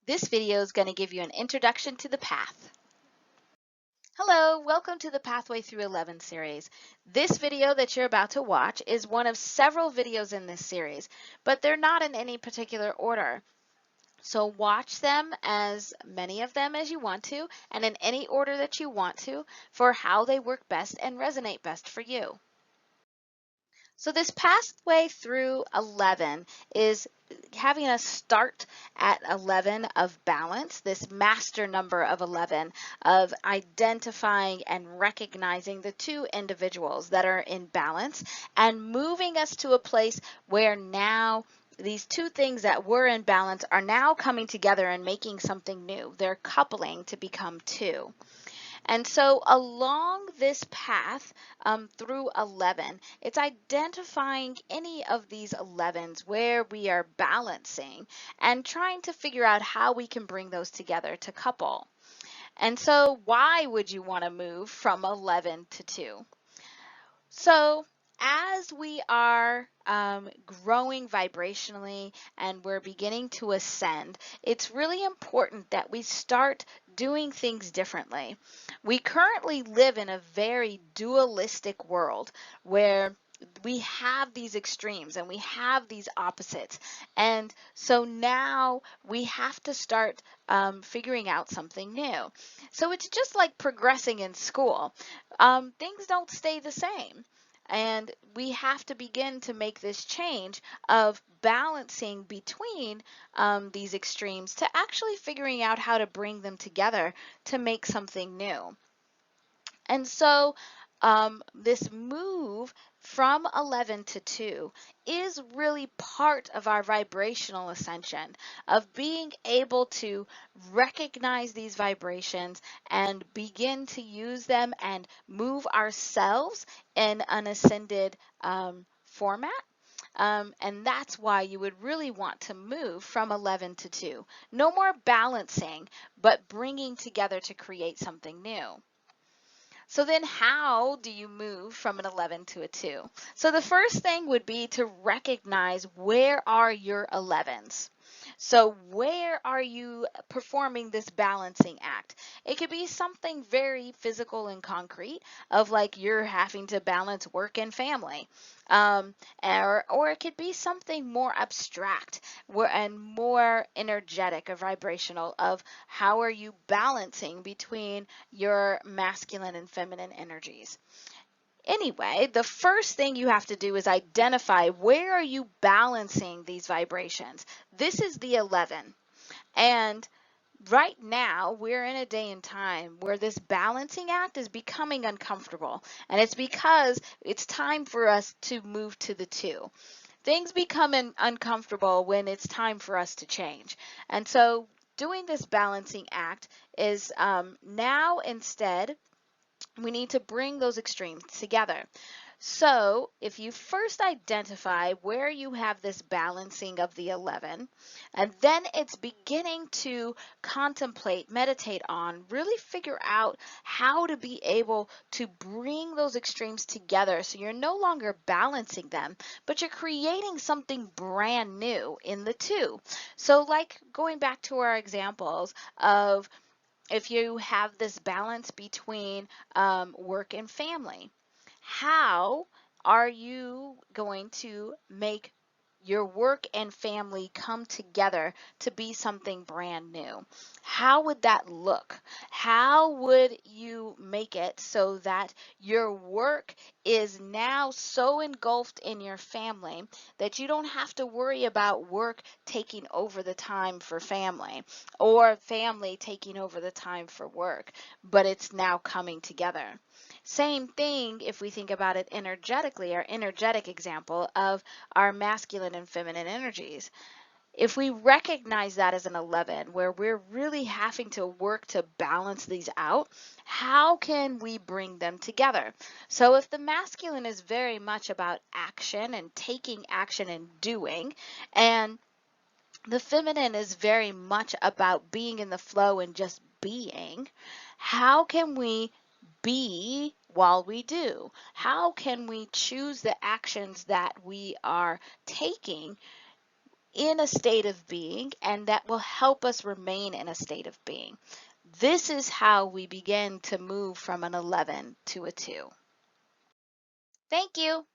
This video is going to give you an introduction to the path. Hello, welcome to the Pathway Through 11 series. This video that you're about to watch is one of several videos in this series, but they're not in any particular order. So watch them, as many of them as you want to, and in any order that you want to, for how they work best and resonate best for you. So this pathway through 11 is having us start at 11 of balance, this master number of 11, of identifying and recognizing the two individuals that are in balance and moving us to a place where now these two things that were in balance are now coming together and making something new. They're coupling to become two. And so along this path through 11, it's identifying any of these 11s where we are balancing and trying to figure out how we can bring those together to couple. And so why would you want to move from 11 to 2? So as we are growing vibrationally and we're beginning to ascend, it's really important that we start doing things differently. We currently live in a very dualistic world where we have these extremes and we have these opposites. And so now we have to start figuring out something new. So it's just like progressing in school. Things don't stay the same. And we have to begin to make this change of balancing between these extremes to actually figuring out how to bring them together to make something new. And so this move from 11 to 2 is really part of our vibrational ascension, of being able to recognize these vibrations and begin to use them and move ourselves in an ascended format. And that's why you would really want to move from 11 to 2. No more balancing, but bringing together to create something new. So then how do you move from an 11 to a 2? So the first thing would be to recognize, where are your 11s? So where are you performing this balancing act? It could be something very physical and concrete, of like you're having to balance work and family. Or it could be something more abstract and more energetic or vibrational, of how are you balancing between your masculine and feminine energies. Anyway, the first thing you have to do is identify, where are you balancing these vibrations. This is the 11. And right now, we're in a day and time where this balancing act is becoming uncomfortable. And it's because it's time for us to move to the 2. Things become uncomfortable when it's time for us to change. And so doing this balancing act is now instead, we need to bring those extremes together. So if you first identify where you have this balancing of the 11, and then it's beginning to contemplate, meditate on, really figure out how to be able to bring those extremes together, so you're no longer balancing them, but you're creating something brand new in the 2. So like going back to our examples of, if you have this balance between work and family, how are you going to make your work and family come together to be something brand new? How would that look? How would you make it so that your work is now so engulfed in your family that you don't have to worry about work taking over the time for family, or family taking over the time for work, but it's now coming together? Same thing if we think about it energetically, our energetic example of our masculine and feminine energies. If we recognize that as an 11, where we're really having to work to balance these out, how can we bring them together? So if the masculine is very much about action and taking action and doing, and the feminine is very much about being in the flow and just being, how can we be while we do? How can we choose the actions that we are taking in a state of being, and that will help us remain in a state of being. This is how we begin to move from an 11 to a 2. Thank you.